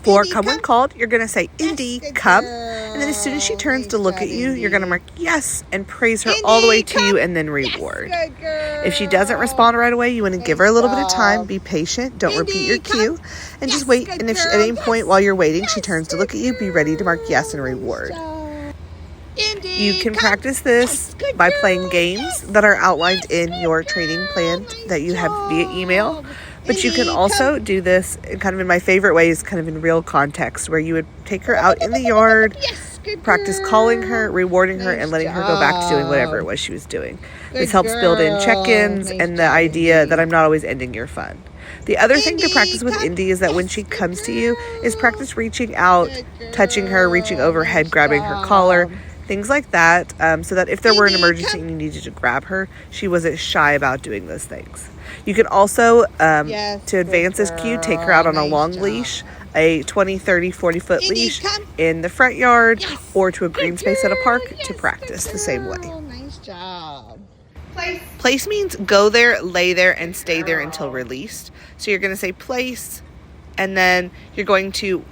For come when called, you're going to say, Indy, come. And then as soon as she turns to look at you, you're going to mark yes and praise her all the way to you and then reward. If she doesn't respond right away, you want to give her a little bit of time. Be patient. Don't repeat your cue. And just wait. And if at any point while you're waiting, she turns to look at you, be ready to mark yes and reward. You can practice this by playing games that are outlined in your training plan that you have via email. But you can also do this kind of in my favorite ways, kind of in real context, where you would take her out in the yard, practice calling her, rewarding her, and letting her go back to doing whatever it was she was doing. This helps build in check-ins and the idea that I'm not always ending your fun. The other thing to practice with Indy is that when she comes to you, is practice reaching out, touching her, reaching overhead, grabbing her collar, things like that, so that if there were an emergency and you needed to grab her, she wasn't shy about doing those things. You can also, to advance this cue, take her out on a long leash, a 20, 30, 40-foot leash in the front yard or to a green space at a park to practice the same way. Nice job. Place means go there, lay there, and stay there until released. So you're going to say place, and then you're going to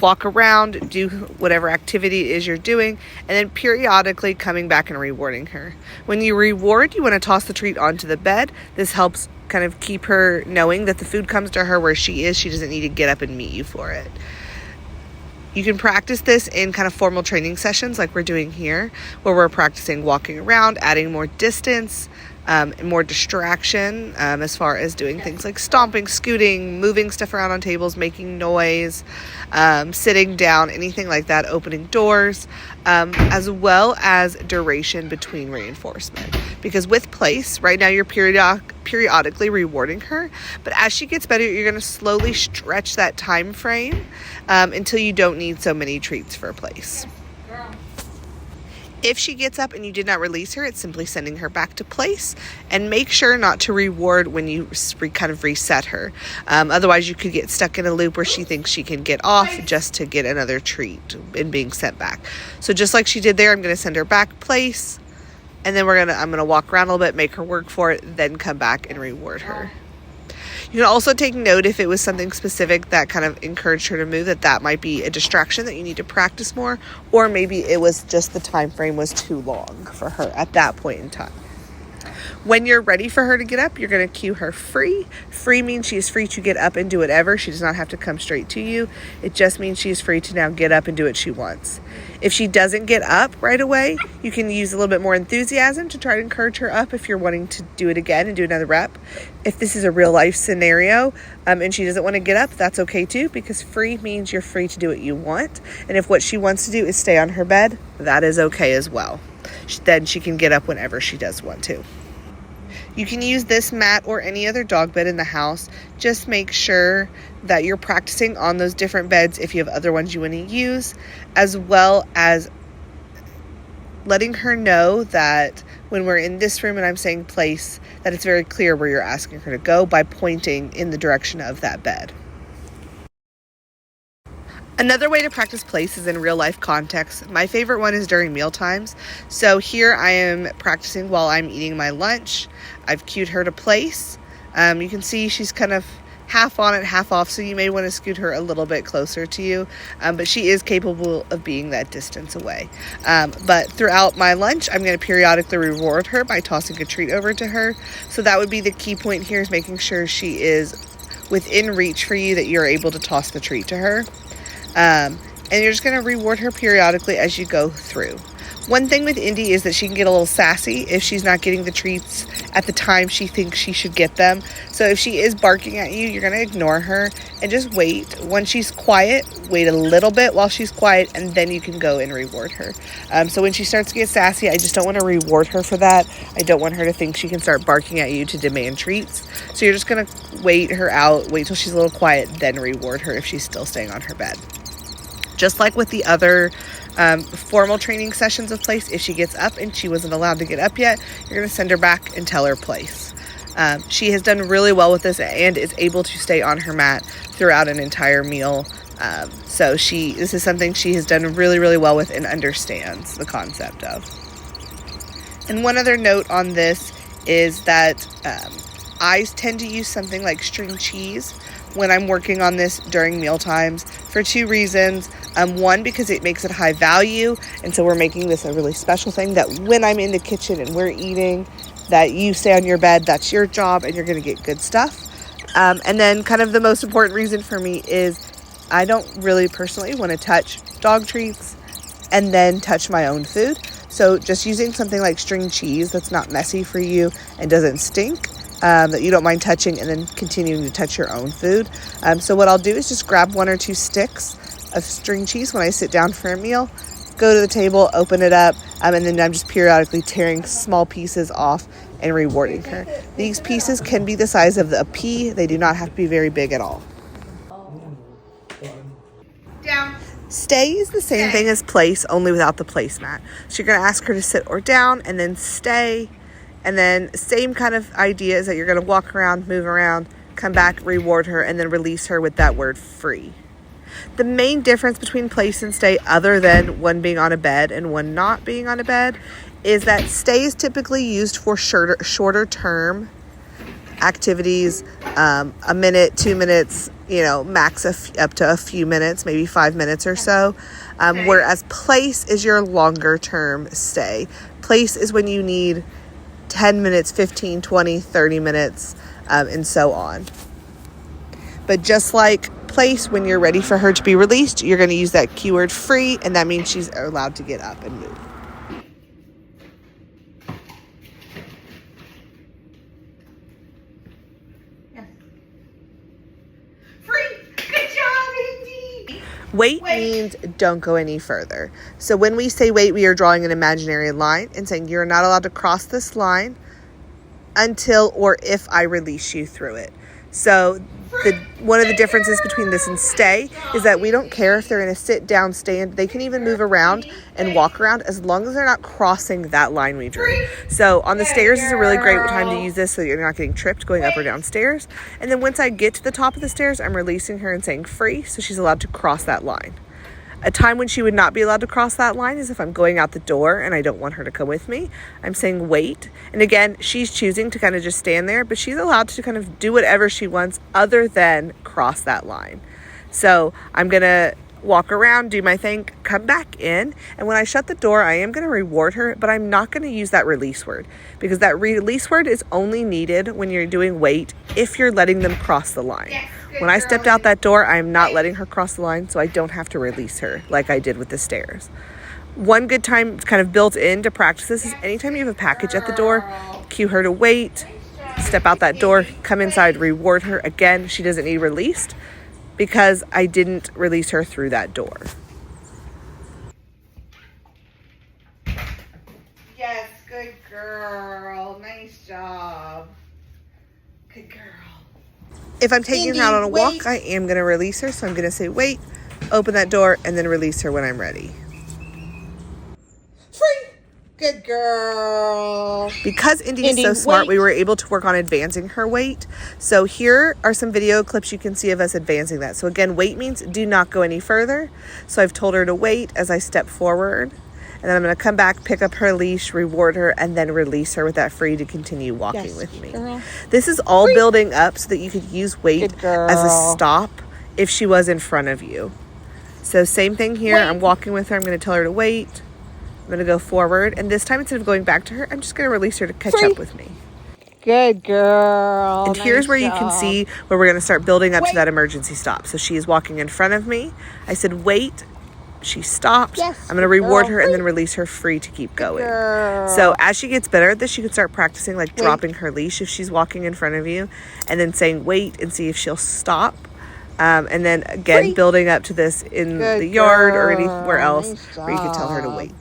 walk around, do whatever activity it is you're doing, and then periodically coming back and rewarding her. When you reward, you want to toss the treat onto the bed. This helps kind of keep her knowing that the food comes to her where she is. She doesn't need to get up and meet you for it. You can practice this in kind of formal training sessions like we're doing here, where we're practicing walking around, adding more distance, more distraction as far as doing things like stomping, scooting, moving stuff around on tables, making noise, sitting down, anything like that, opening doors, as well as duration between reinforcement. Because with place, right now you're periodically rewarding her, but as she gets better, you're going to slowly stretch that time frame until you don't need so many treats for place. If she gets up and you did not release her, it's simply sending her back to place, and make sure not to reward when you kind of reset her. Otherwise, you could get stuck in a loop where she thinks she can get off just to get another treat and being sent back. So just like she did there, I'm going to send her back place, and then I'm going to walk around a little bit, make her work for it, then come back and reward her. You can also take note if it was something specific that kind of encouraged her to move, that might be a distraction that you need to practice more, or maybe it was just the time frame was too long for her at that point in time. When you're ready for her to get up, you're going to cue her free. Free means she is free to get up and do whatever. She does not have to come straight to you. It just means she's free to now get up and do what she wants. If she doesn't get up right away, you can use a little bit more enthusiasm to try to encourage her up if you're wanting to do it again and do another rep. If this is a real life scenario and she doesn't want to get up, that's okay too, because free means you're free to do what you want. And if what she wants to do is stay on her bed, that is okay as well. Then she can get up whenever she does want to. You can use this mat or any other dog bed in the house. Just make sure that you're practicing on those different beds if you have other ones you want to use, as well as letting her know that when we're in this room and I'm saying place, that it's very clear where you're asking her to go by pointing in the direction of that bed. Another way to practice place is in real life context. My favorite one is during meal times. So here I am practicing while I'm eating my lunch. I've cued her to place. You can see she's kind of half on it, half off, so you may want to scoot her a little bit closer to you. But she is capable of being that distance away. But throughout my lunch, I'm going to periodically reward her by tossing a treat over to her. So that would be the key point here, is making sure she is within reach for you, that you're able to toss the treat to her. And you're just going to reward her periodically as you go through. One thing with Indy is that she can get a little sassy if she's not getting the treats at the time she thinks she should get them. So if she is barking at you, you're going to ignore her and just wait. When she's quiet, wait a little bit while she's quiet, and then you can go and reward her. So when she starts to get sassy, I just don't want to reward her for that. I don't want her to think she can start barking at you to demand treats. So you're just going to wait her out, wait till she's a little quiet, then reward her if she's still staying on her bed. Just like with the other formal training sessions of place, if she gets up and she wasn't allowed to get up yet, you're going to send her back and tell her place. She has done really well with this and is able to stay on her mat throughout an entire meal. So this is something she has done really, really well with and understands the concept of. And one other note on this is that I tend to use something like string cheese when I'm working on this during meal times for 2 reasons. One, because it makes it high value, and so we're making this a really special thing that when I'm in the kitchen and we're eating, that you stay on your bed, that's your job, and you're going to get good stuff. And then kind of the most important reason for me is I don't really personally want to touch dog treats and then touch my own food. So just using something like string cheese that's not messy for you and doesn't stink, that you don't mind touching, and then continuing to touch your own food. So what I'll do is just grab 1 or 2 sticks of string cheese when I sit down for a meal, go to the table, open it up, and then I'm just periodically tearing small pieces off and rewarding her. These pieces can be the size of a pea. They do not have to be very big at all. Down. Stay is the same thing as place, only without the placemat. So you're going to ask her to sit or down and then stay. And then same kind of idea is that you're going to walk around, move around, come back, reward her, and then release her with that word free. The main difference between place and stay, other than one being on a bed and one not being on a bed, is that stay is typically used for shorter term activities, a minute, 2 minutes, max up to a few minutes, maybe 5 minutes or so. Whereas place is your longer term stay. Place is when you need 10 minutes, 15, 20, 30 minutes, and so on. But just like place, when you're ready for her to be released, you're going to use that keyword free, and that means she's allowed to get up and move. Wait means don't go any further. So when we say wait, we are drawing an imaginary line and saying you're not allowed to cross this line until or if I release you through it. So one of the differences between this and stay is that we don't care if they're in a sit down, stand. They can even move around and walk around as long as they're not crossing that line we drew. So on the stairs is a really great time to use this so you're not getting tripped going up or down stairs. And then once I get to the top of the stairs, I'm releasing her and saying free, so she's allowed to cross that line. A time when she would not be allowed to cross that line is if I'm going out the door and I don't want her to come with me. I'm saying wait. And again, she's choosing to kind of just stand there, but she's allowed to kind of do whatever she wants other than cross that line. So I'm going to walk around, do my thing, come back in. And when I shut the door, I am going to reward her, but I'm not going to use that release word, because that release word is only needed when you're doing wait if you're letting them cross the line. When I stepped out that door, I'm not letting her cross the line, so I don't have to release her like I did with the stairs. One good time kind of built in to practice this is anytime you have a package at the door, cue her to wait, step out that door, come inside, reward her. Again, she doesn't need released because I didn't release her through that door. Yes, good girl. Nice job. Good girl. If I'm taking her out on a walk, I am going to release her. So I'm going to say, wait, open that door, and then release her when I'm ready. Free. Good girl. Because Indy is so smart, we were able to work on advancing her weight. So here are some video clips you can see of us advancing that. So again, wait means do not go any further. So I've told her to wait as I step forward. And then I'm going to come back, pick up her leash, reward her, and then release her with that free to continue walking with me. Girl. This is all building up so that you could use wait as a stop if she was in front of you. So same thing here. Wait. I'm walking with her. I'm going to tell her to wait. I'm going to go forward. And this time, instead of going back to her, I'm just going to release her to catch up with me. Good girl. And here's where you can see where we're going to start building up to that emergency stop. So she is walking in front of me. I said, wait. She stopped. Yes, I'm going to reward her and then release her free to keep going. So as she gets better at this, she can start practicing like dropping her leash if she's walking in front of you, and then saying wait and see if she'll stop. And then again, building up to this in the yard or anywhere else where you can tell her to wait.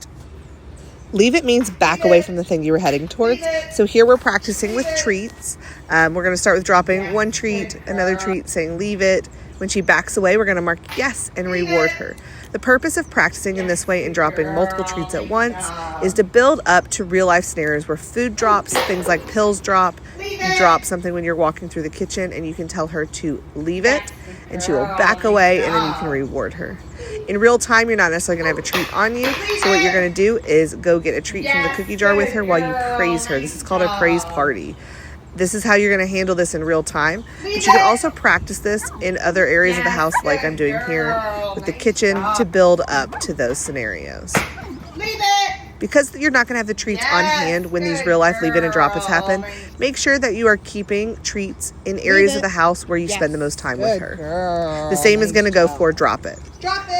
Leave it means back away from the thing you were heading towards. So here we're practicing with treats. We're going to start with dropping one treat, another treat, saying leave it. When she backs away, we're going to mark yes and reward her. The purpose of practicing in this way and dropping multiple treats at once is to build up to real life scenarios where food drops, things like pills drop. You drop something when you're walking through the kitchen and you can tell her to leave it and she will back away and then you can reward her. In real time, you're not necessarily going to have a treat on you. So what you're going to do is go get a treat from the cookie jar with her while you praise her. This is called a praise party. This is how you're going to handle this in real time. But you can also practice this in other areas of the house like I'm doing here with the kitchen to build up to those scenarios. Because you're not going to have the treats on hand when these real life leave it and drop it's happen, make sure that you are keeping treats in areas of the house where you spend the most time with her. The same is going to go for drop it.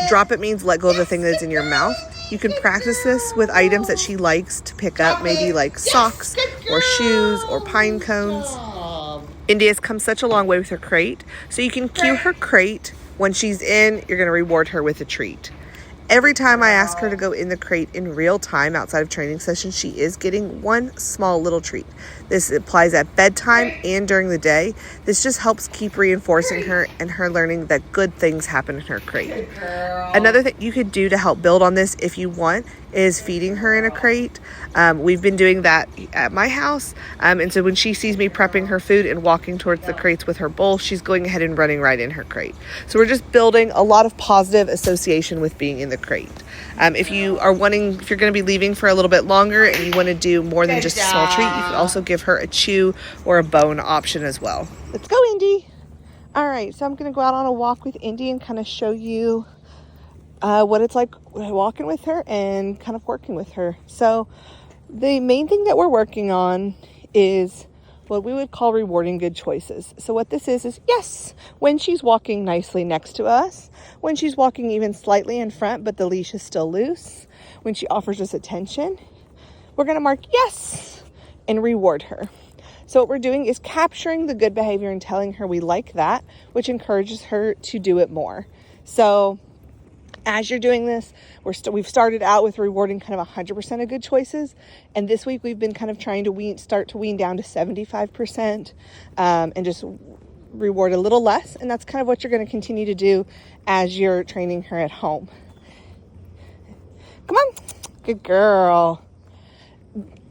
Drop it means let go of the thing that's in your mouth. You can practice this with items that she likes to pick up, maybe like socks or shoes or pine cones. Indy has come such a long way with her crate, so you can cue her crate. When she's in, you're going to reward her with a treat. Every time I ask her to go in the crate in real time outside of training sessions, she is getting one small little treat. This applies at bedtime and during the day. This just helps keep reinforcing her and her learning that good things happen in her crate. Another thing you could do to help build on this if you want is feeding her in a crate. We've been doing that at my house. And so when she sees me prepping her food and walking towards the crates with her bowl, she's going ahead and running right in her crate. So we're just building a lot of positive association with being in the crate. If you're going to be leaving for a little bit longer and you want to do more than just a small treat, you can also give her a chew or a bone option as well. Let's go, Indy. All right, so I'm going to go out on a walk with Indy and kind of show you what it's like walking with her and kind of working with her. So the main thing that we're working on is what we would call rewarding good choices. So what this is yes, when she's walking nicely next to us, when she's walking even slightly in front, but the leash is still loose, when she offers us attention, we're going to mark yes and reward her. So what we're doing is capturing the good behavior and telling her we like that, which encourages her to do it more. So as you're doing this, we've started out with rewarding kind of 100% of good choices. And this week we've been kind of trying to start to wean down to 75% and just reward a little less. And that's kind of what you're going to continue to do as you're training her at home. Come on. Good girl.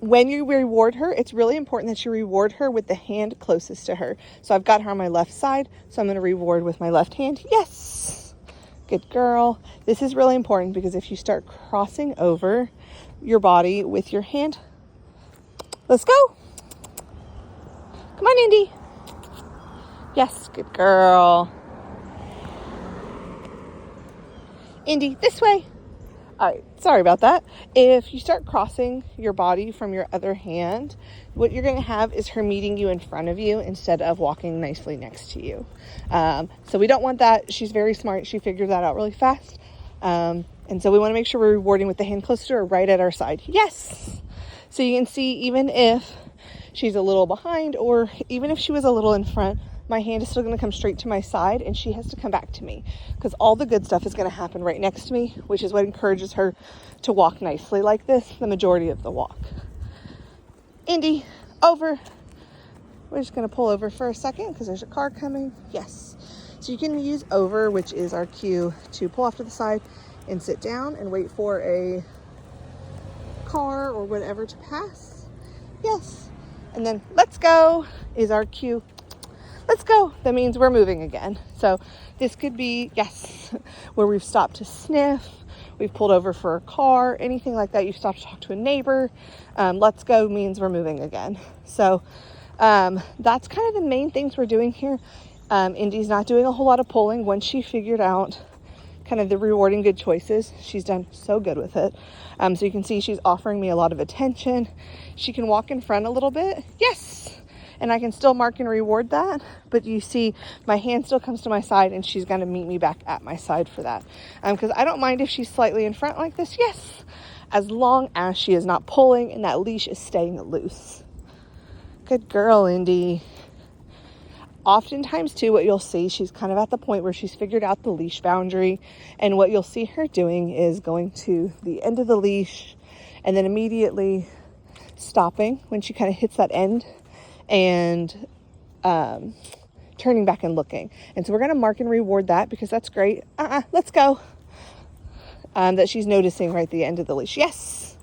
When you reward her, it's really important that you reward her with the hand closest to her. So I've got her on my left side, so I'm going to reward with my left hand. Yes. Good girl. This is really important because if you start crossing over your body with your hand, let's go. Come on, Indy. Yes, good girl. Indy, this way. All right, sorry about that. If you start crossing your body from your other hand, what you're going to have is her meeting you in front of you instead of walking nicely next to you. So we don't want that. She's very smart. She figured that out really fast. And so we want to make sure we're rewarding with the hand close to her right at our side. Yes. So you can see even if she's a little behind or even if she was a little in front, my hand is still going to come straight to my side and she has to come back to me because all the good stuff is going to happen right next to me, which is what encourages her to walk nicely like this the majority of the walk. Indy, over. We're just going to pull over for a second because there's a car coming. Yes. So you can use over, which is our cue to pull off to the side and sit down and wait for a car or whatever to pass. Yes. And then let's go is our cue. Let's go. That means we're moving again. So this could be, yes, where we've stopped to sniff, we've pulled over for a car, anything like that. You stop to talk to a neighbor. Let's go means we're moving again. So that's kind of the main things we're doing here. Indy's not doing a whole lot of pulling. Once she figured out kind of the rewarding good choices, she's done so good with it. So you can see she's offering me a lot of attention. She can walk in front a little bit. Yes. And I can still mark and reward that. But you see my hand still comes to my side and she's going to meet me back at my side for that. Because I don't mind if she's slightly in front like this. Yes. As long as she is not pulling and that leash is staying loose. Good girl, Indy. Oftentimes too, what you'll see, she's kind of at the point where she's figured out the leash boundary. And what you'll see her doing is going to the end of the leash and then immediately stopping when she kind of hits that end. And turning back and looking. And so we're going to mark and reward that because that's great. Let's go. That she's noticing right at the end of the leash. Yes.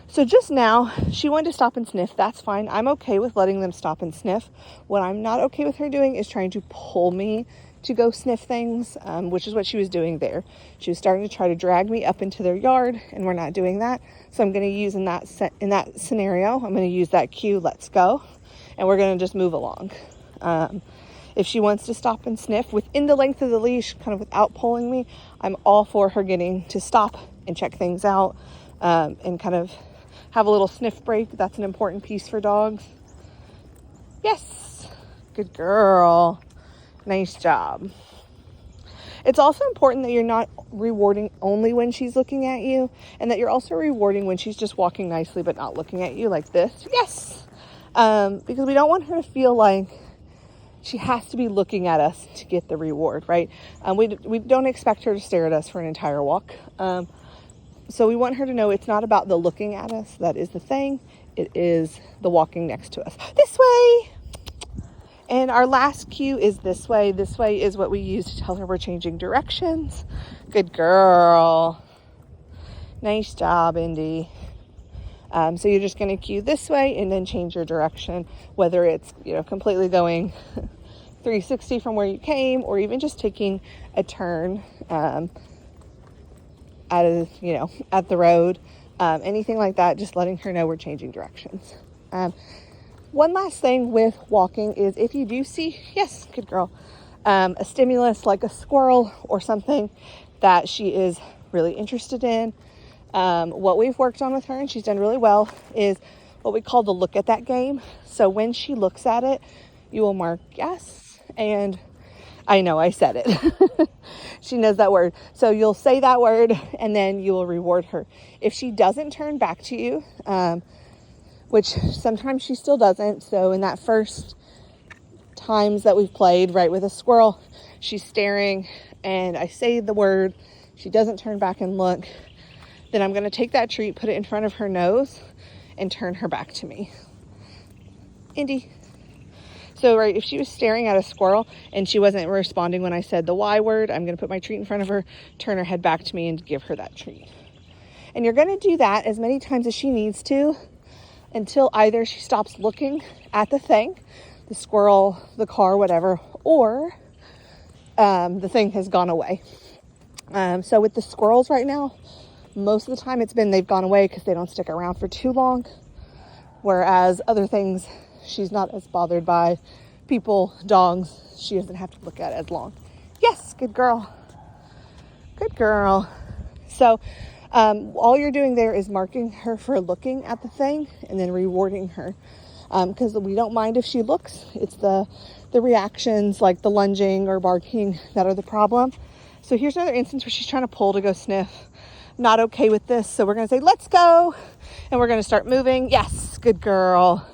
So just now, she wanted to stop and sniff. That's fine. I'm okay with letting them stop and sniff. What I'm not okay with her doing is trying to pull me to go sniff things, which is what she was doing there. She was starting to try to drag me up into their yard, and we're not doing that. So I'm going to use in that scenario, I'm going to use that cue, let's go. and we're going to just move along. If she wants to stop and sniff within the length of the leash, kind of without pulling me, I'm all for her getting to stop and check things out, and kind of have a little sniff break. That's an important piece for dogs. Yes, good girl. Nice job. It's also important that you're not rewarding only when she's looking at you, and that you're also rewarding when she's just walking nicely but not looking at you like this. Yes, because we don't want her to feel like she has to be looking at us to get the reward, right? We don't expect her to stare at us for an entire walk. So we want her to know it's not about the looking at us. That is the thing. It is the walking next to us. This way. And our last cue is this way. This way is what we use to tell her we're changing directions. Good girl. Nice job, Indy. So you're just going to cue this way and then change your direction, whether it's, completely going 360 from where you came, or even just taking a turn at the road, anything like that. Just letting her know we're changing directions. One last thing with walking is if you do see, yes, good girl, a stimulus like a squirrel or something that she is really interested in, what we've worked on with her, and she's done really well, is what we call the look at that game. So when she looks at it, you will mark yes. And I know I said it. She knows that word. So you'll say that word and then you will reward her. If she doesn't turn back to you, which sometimes she still doesn't. So in that first times that we've played, right, with a squirrel, she's staring and I say the word, she doesn't turn back and look, then I'm going to take that treat, put it in front of her nose and turn her back to me. Indy. So, right, if she was staring at a squirrel and she wasn't responding when I said the Y word, I'm going to put my treat in front of her, turn her head back to me and give her that treat. And you're going to do that as many times as she needs to until either she stops looking at the thing, the squirrel, the car, whatever, or the thing has gone away. So with the squirrels right now, most of the time they've gone away because they don't stick around for too long. Whereas other things, she's not as bothered by. People, dogs, she doesn't have to look at as long. Yes, good girl. Good girl. So all you're doing there is marking her for looking at the thing and then rewarding her. Because we don't mind if she looks. It's the reactions like the lunging or barking that are the problem. So here's another instance where she's trying to pull to go sniff. Not okay with this. So we're going to say, let's go. And we're going to start moving. Yes, good girl.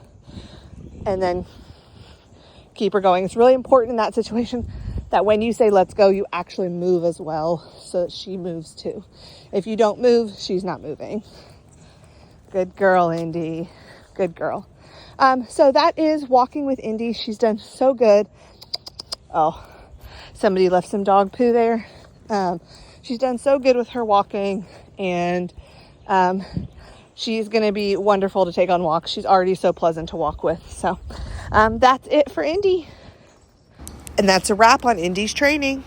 And then keep her going. It's really important in that situation that when you say let's go, you actually move as well so that she moves too. If you don't move, she's not moving. Good girl, Indy. Good girl. So that is walking with Indy. She's done so good. Oh, somebody left some dog poo there. She's done so good with her walking, and she's going to be wonderful to take on walks. She's already so pleasant to walk with. So that's it for Indy. And that's a wrap on Indy's training.